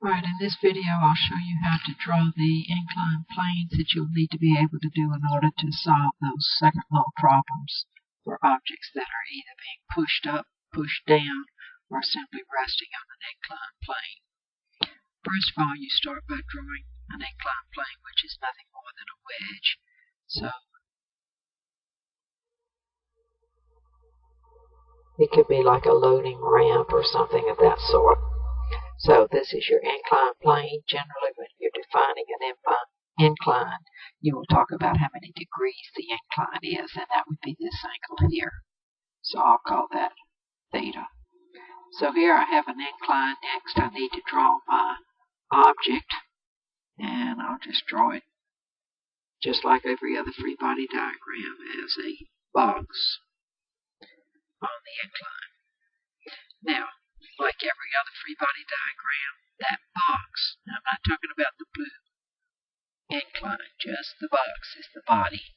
Alright, in this video I'll show you how to draw the inclined planes that you'll need to be able to do in order to solve those second law problems for objects that are either being pushed up, pushed down, or simply resting on an inclined plane. First of all, you start by drawing an inclined plane, which is nothing more than a wedge. So it could be like a loading ramp or something of that sort. So this is your inclined plane. Generally, when you're defining an incline, you will talk about how many degrees the incline is, and that would be this angle here. So I'll call that theta. So here I have an incline. Next, I need to draw my object, and I'll just draw it just like every other free body diagram as a box on the incline. Now, like every other free body diagram, that box, now I'm not talking about the blue incline, just the box is the body.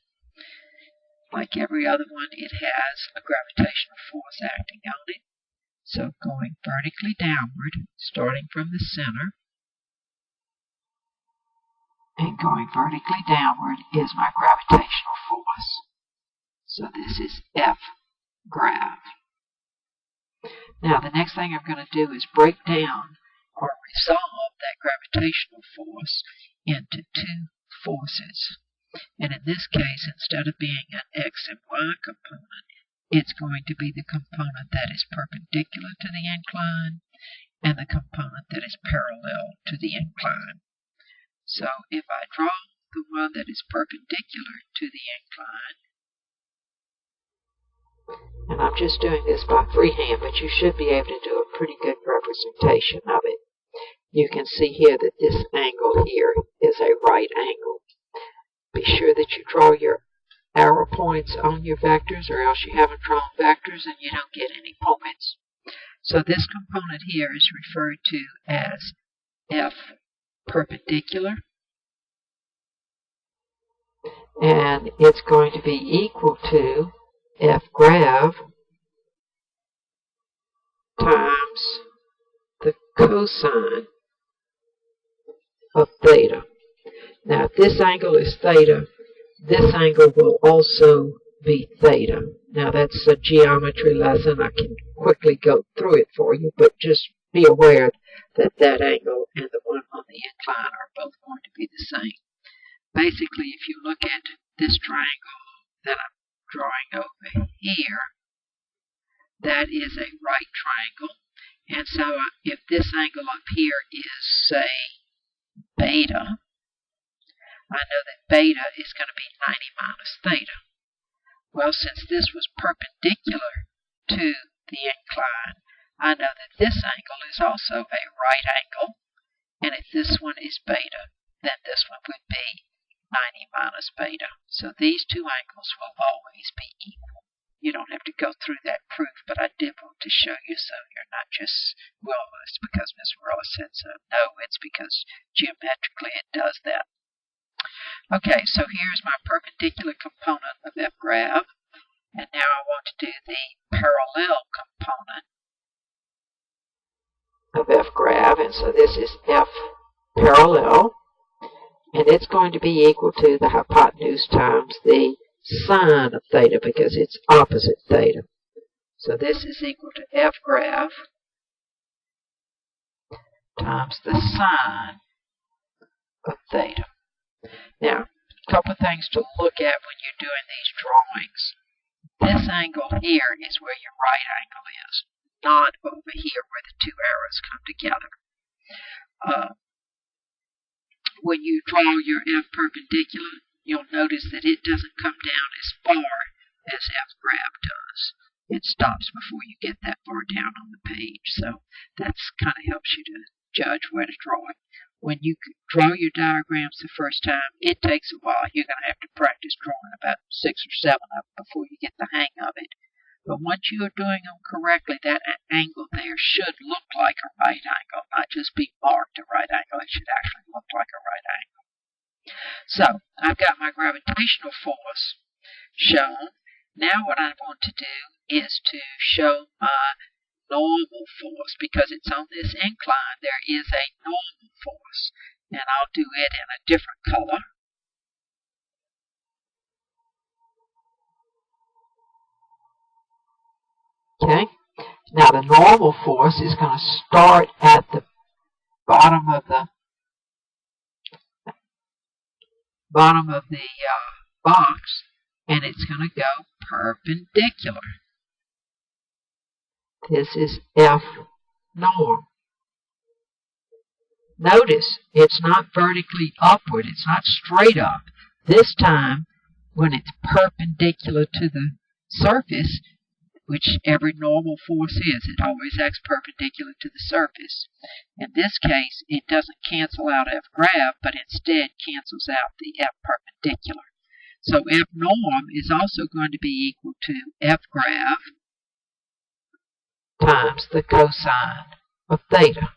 Like every other one, it has a gravitational force acting on it. So going vertically downward, starting from the center, and going vertically downward is my gravitational force. So this is F grav. Now, the next thing I'm going to do is break down or resolve that gravitational force into two forces. And in this case, instead of being an X and Y component, it's going to be the component that is perpendicular to the incline and the component that is parallel to the incline. So if I draw the one that is perpendicular to the incline, and I'm just doing this by freehand, but you should be able to do a pretty good representation of it. You can see here that this angle here is a right angle. Be sure that you draw your arrow points on your vectors, or else you haven't drawn vectors and you don't get any points. So this component here is referred to as F perpendicular, and it's going to be equal to F grav times the cosine of theta. Now, if this angle is theta, this angle will also be theta. Now, that's a geometry lesson. I can quickly go through it for you, but just be aware that that angle and the one on the incline are both going to be the same. Basically, if you look at this triangle that I'm drawing over here, that is a right triangle. And so if this angle up here is, say, beta, I know that beta is going to be 90 minus theta. Well, since this was perpendicular to the incline, I know that this angle is also a right angle. And if this one is beta, then this one would be 90 minus beta. So these two angles will always be equal. You don't have to go through that proof, but I did want to show you so you're not just, well, it's because Ms. Marilla said so. No, it's because geometrically it does that. Okay, so here's my perpendicular component of F grav, and now I want to do the parallel component of F grav, and so this is F parallel. And it's going to be equal to the hypotenuse times the sine of theta, because it's opposite theta. So this is equal to F grav times the sine of theta. Now, a couple of things to look at when you're doing these drawings. This angle here is where your right angle is, not over here where the two arrows come together. When you draw your F perpendicular, you'll notice that it doesn't come down as far as F grav does. It stops before you get that far down on the page. So that kind of helps you to judge where to draw it. When you draw your diagrams the first time, it takes a while. You're going to have to practice drawing about 6 or 7 of them before you get the hang of it. But once you are doing them correctly, that angle there should look like a right angle, not just be marked a right angle. It should actually look like a right angle. So, I've got my gravitational force shown. Now what I want to do is to show my normal force. Because it's on this incline, there is a normal force. And I'll do it in a different color. Okay, now the normal force is going to start at the bottom of the box, and it's going to go perpendicular. This is F norm. Notice it's not vertically upward, it's not straight up. This time, when it's perpendicular to the surface, which every normal force is, it always acts perpendicular to the surface. In this case, it doesn't cancel out F grav, but instead cancels out the F perpendicular. So F norm is also going to be equal to F grav times the cosine of theta,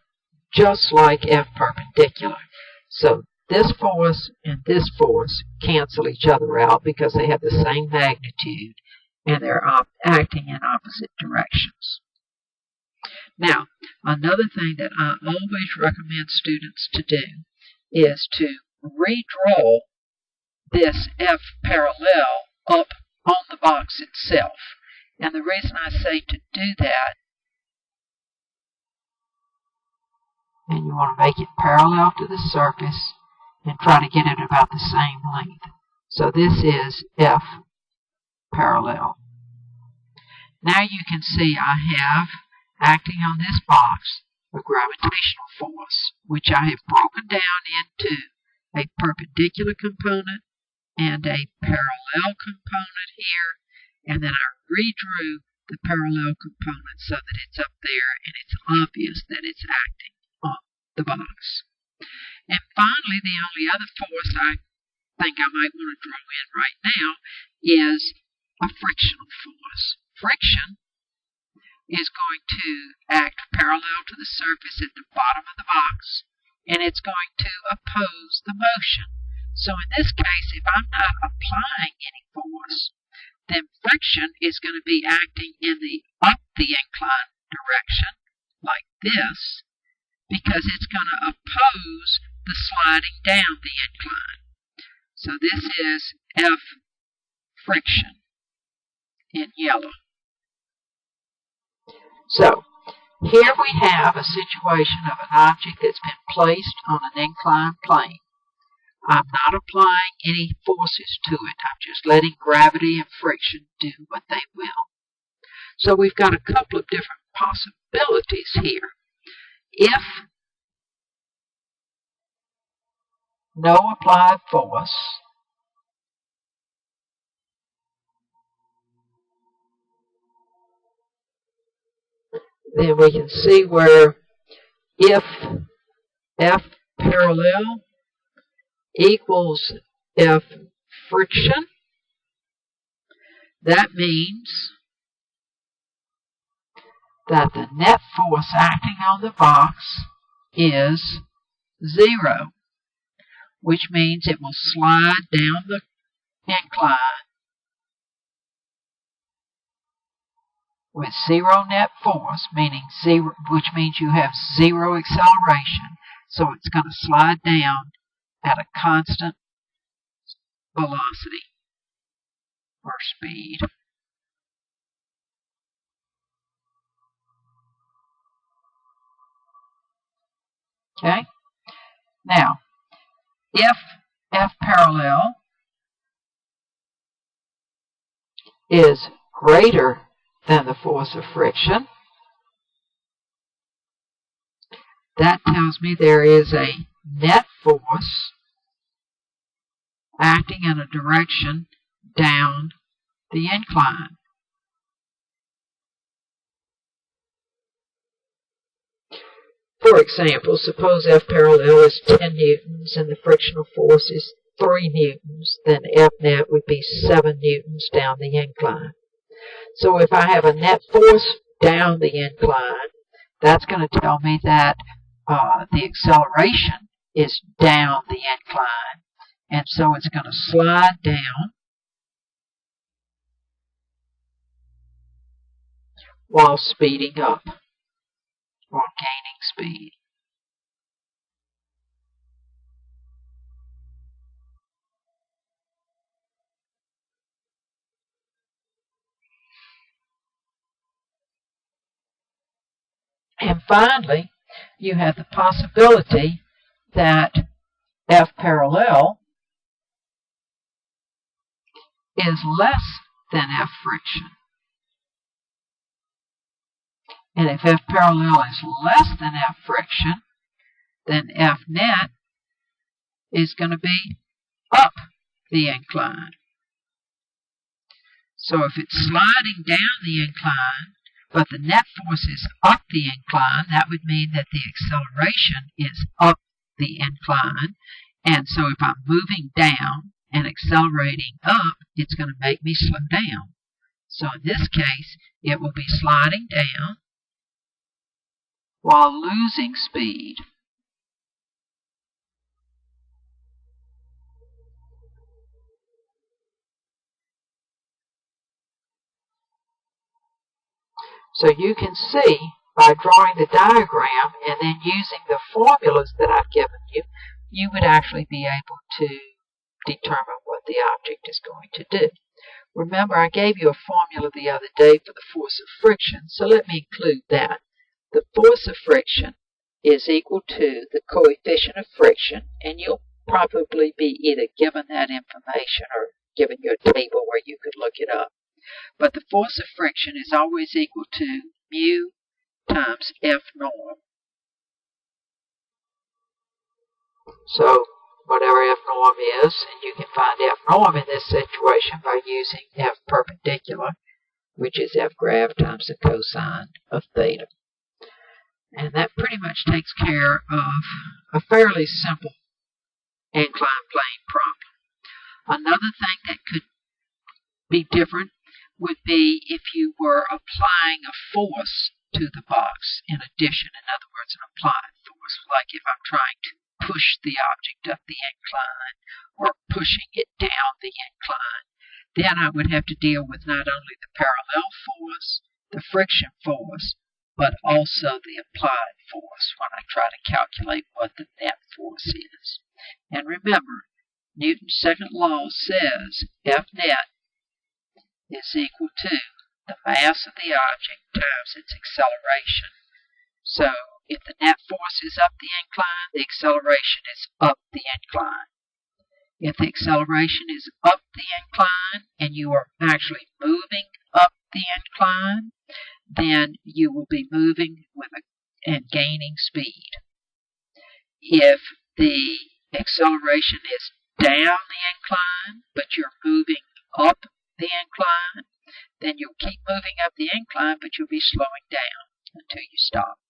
just like F perpendicular. So this force and this force cancel each other out because they have the same magnitude and they're acting in opposite directions. Now, another thing that I always recommend students to do is to redraw this F parallel up on the box itself. And the reason I say to do that, and you want to make it parallel to the surface and try to get it about the same length. So this is F parallel. Now you can see I have, acting on this box, a gravitational force, which I have broken down into a perpendicular component and a parallel component here, and then I redrew the parallel component so that it's up there and it's obvious that it's acting on the box. And finally, the only other force I think I might want to draw in right now is a frictional force. Friction is going to act parallel to the surface at the bottom of the box, and it's going to oppose the motion. So in this case, if I'm not applying any force, then friction is going to be acting in the up the incline direction, like this, because it's going to oppose the sliding down the incline. So this is F friction in yellow. So here we have a situation of an object that's been placed on an inclined plane. I'm not applying any forces to it. I'm just letting gravity and friction do what they will. So we've got a couple of different possibilities here. If no applied force, then we can see where if F parallel equals F friction, that means that the net force acting on the box is 0, which means it will slide down the incline with 0 net force, meaning 0, which means you have 0 acceleration, so it's going to slide down at a constant velocity or speed. Okay? Now, if F parallel is greater than the force of friction, that tells me there is a net force acting in a direction down the incline. For example, suppose F parallel is 10 newtons and the frictional force is 3 newtons, then F net would be 7 newtons down the incline. So if I have a net force down the incline, that's going to tell me that the acceleration is down the incline, and so it's going to slide down while speeding up. on gaining speed. And finally, you have the possibility that F parallel is less than F friction. And if F parallel is less than F friction, then F net is going to be up the incline. So if it's sliding down the incline, but the net force is up the incline, that would mean that the acceleration is up the incline. And so if I'm moving down and accelerating up, it's going to make me slow down. So in this case, it will be sliding down while losing speed. So you can see by drawing the diagram and then using the formulas that I've given you, you would actually be able to determine what the object is going to do. Remember, I gave you a formula the other day for the force of friction, so let me include that. The force of friction is equal to the coefficient of friction, and you'll probably be either given that information or given you a table where you could look it up. But the force of friction is always equal to mu times F norm. So whatever F norm is, and you can find F norm in this situation by using F perpendicular, which is F grav times the cosine of theta. And that pretty much takes care of a fairly simple inclined plane problem. Another thing that could be different would be if you were applying a force to the box in addition. In other words, an applied force, like if I'm trying to push the object up the incline or pushing it down the incline, then I would have to deal with not only the parallel force, the friction force, but also the applied force when I try to calculate what the net force is. And remember, Newton's second law says F net is equal to the mass of the object times its acceleration. So if the net force is up the incline, the acceleration is up the incline. If the acceleration is up the incline and you are actually moving up the incline, then you will be moving and gaining speed. If the acceleration is down the incline, but you're moving up the incline, then you'll keep moving up the incline, but you'll be slowing down until you stop.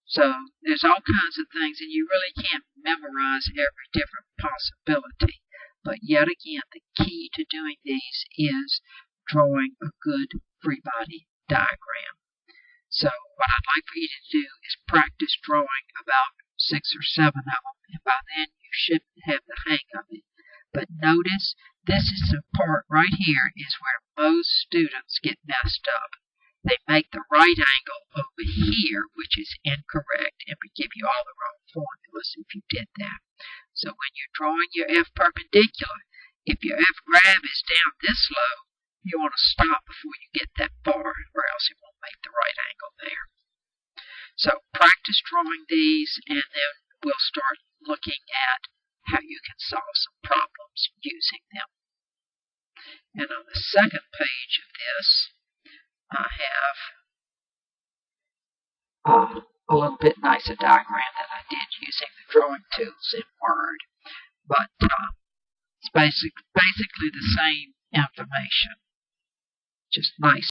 So there's all kinds of things, and you really can't memorize every different possibility. But yet again, the key to doing these is drawing a good free body diagram. So what I'd like for you to do is practice drawing about 6 or 7 of them, and by then you should have the hang of it. But notice, this is the part right here is where most students get messed up. They make the right angle over here, which is incorrect, and would give you all the wrong formulas if you did that. So when you're drawing your F perpendicular, if your F grav is down this low, you want to stop before you get that far, or else it won't make the right angle there. So practice drawing these, and then we'll start looking at how you can solve some problems using them. And on the second page of this, I have a little bit nicer diagram that I did using the drawing tools in Word. But it's basically the same information, just nice.